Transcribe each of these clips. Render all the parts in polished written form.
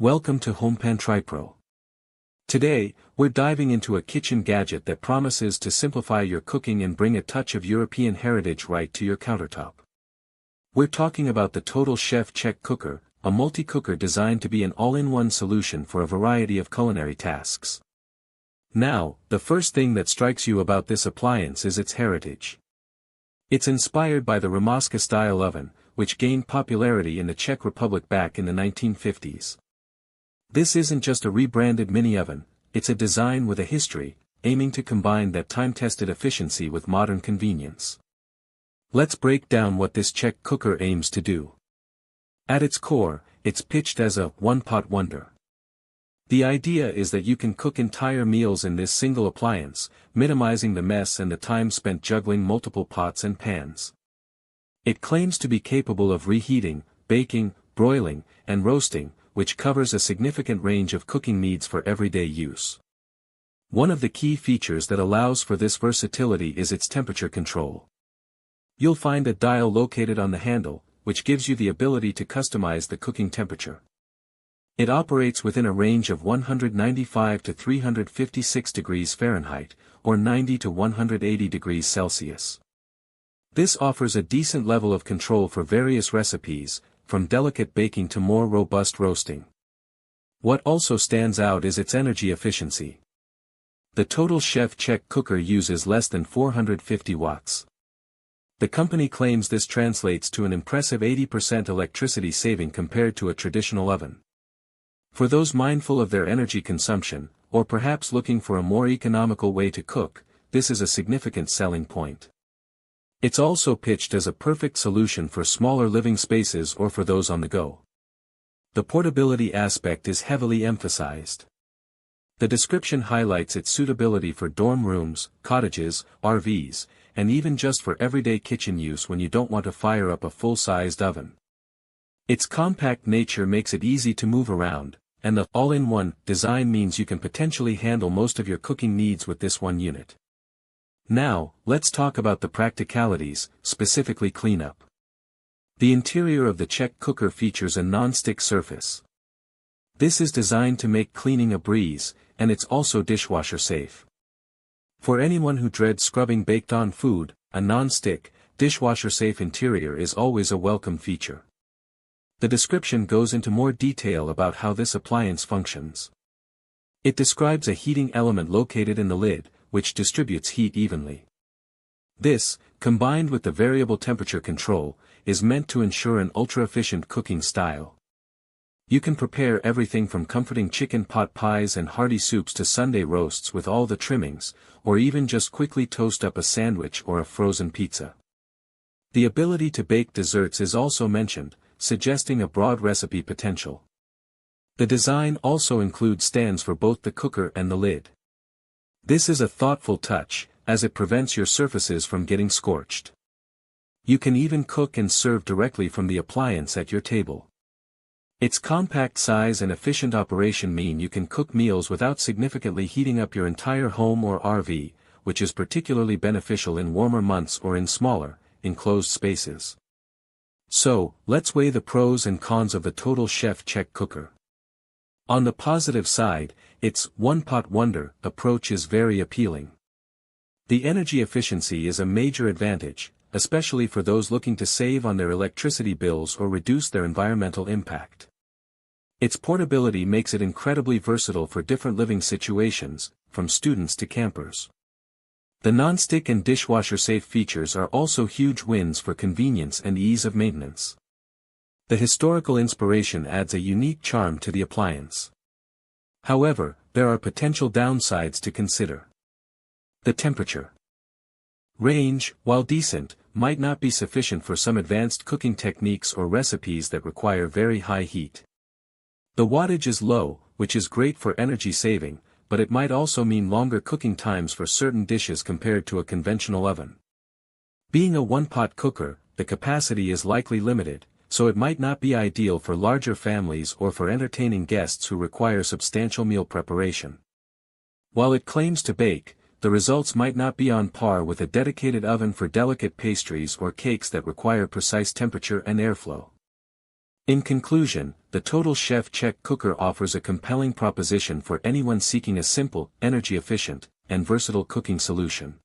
Welcome to HomePan TriPro. Today, we're diving into a kitchen gadget that promises to simplify your cooking and bring a touch of European heritage right to your countertop. We're talking about the Total Chef Czech Cooker, a multi-cooker designed to be an all-in-one solution for a variety of culinary tasks. Now, the first thing that strikes you about this appliance is its heritage. It's inspired by the Ramoska-style oven, which gained popularity in the Czech Republic back in the 1950s. This isn't just a rebranded mini-oven, it's a design with a history, aiming to combine that time-tested efficiency with modern convenience. Let's break down what this Czech cooker aims to do. At its core, it's pitched as a one-pot wonder. The idea is that you can cook entire meals in this single appliance, minimizing the mess and the time spent juggling multiple pots and pans. It claims to be capable of reheating, baking, broiling, and roasting, which covers a significant range of cooking needs for everyday use. One of the key features that allows for this versatility is its temperature control. You'll find a dial located on the handle, which gives you the ability to customize the cooking temperature. It operates within a range of 195 to 356 degrees Fahrenheit, or 90 to 180 degrees Celsius. This offers a decent level of control for various recipes, from delicate baking to more robust roasting. What also stands out is its energy efficiency. The Total Chef Czech Cooker uses less than 450 watts. The company claims this translates to an impressive 80% electricity saving compared to a traditional oven. For those mindful of their energy consumption, or perhaps looking for a more economical way to cook, this is a significant selling point. It's also pitched as a perfect solution for smaller living spaces or for those on the go. The portability aspect is heavily emphasized. The description highlights its suitability for dorm rooms, cottages, RVs, and even just for everyday kitchen use when you don't want to fire up a full-sized oven. Its compact nature makes it easy to move around, and the all-in-one design means you can potentially handle most of your cooking needs with this one unit. Now, let's talk about the practicalities, specifically cleanup. The interior of the Czech cooker features a non-stick surface. This is designed to make cleaning a breeze, and it's also dishwasher-safe. For anyone who dreads scrubbing baked-on food, a non-stick, dishwasher-safe interior is always a welcome feature. The description goes into more detail about how this appliance functions. It describes a heating element located in the lid, which distributes heat evenly. This, combined with the variable temperature control, is meant to ensure an ultra-efficient cooking style. You can prepare everything from comforting chicken pot pies and hearty soups to Sunday roasts with all the trimmings, or even just quickly toast up a sandwich or a frozen pizza. The ability to bake desserts is also mentioned, suggesting a broad recipe potential. The design also includes stands for both the cooker and the lid. This is a thoughtful touch, as it prevents your surfaces from getting scorched. You can even cook and serve directly from the appliance at your table. Its compact size and efficient operation mean you can cook meals without significantly heating up your entire home or RV, which is particularly beneficial in warmer months or in smaller, enclosed spaces. So, let's weigh the pros and cons of the Total Chef Czech Cooker. On the positive side, its one-pot wonder approach is very appealing. The energy efficiency is a major advantage, especially for those looking to save on their electricity bills or reduce their environmental impact. Its portability makes it incredibly versatile for different living situations, from students to campers. The non-stick and dishwasher-safe features are also huge wins for convenience and ease of maintenance. The historical inspiration adds a unique charm to the appliance. However, there are potential downsides to consider. The temperature range, while decent, might not be sufficient for some advanced cooking techniques or recipes that require very high heat. The wattage is low, which is great for energy saving, but it might also mean longer cooking times for certain dishes compared to a conventional oven. Being a one-pot cooker, the capacity is likely limited, so it might not be ideal for larger families or for entertaining guests who require substantial meal preparation. While it claims to bake, the results might not be on par with a dedicated oven for delicate pastries or cakes that require precise temperature and airflow. In conclusion, the Total Chef Czech Cooker offers a compelling proposition for anyone seeking a simple, energy-efficient, and versatile cooking solution.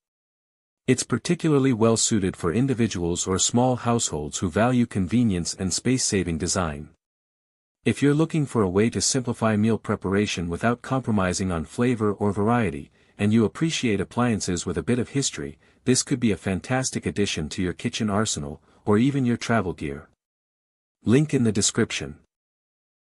It's particularly well suited for individuals or small households who value convenience and space-saving design. If you're looking for a way to simplify meal preparation without compromising on flavor or variety, and you appreciate appliances with a bit of history, this could be a fantastic addition to your kitchen arsenal, or even your travel gear. Link in the description.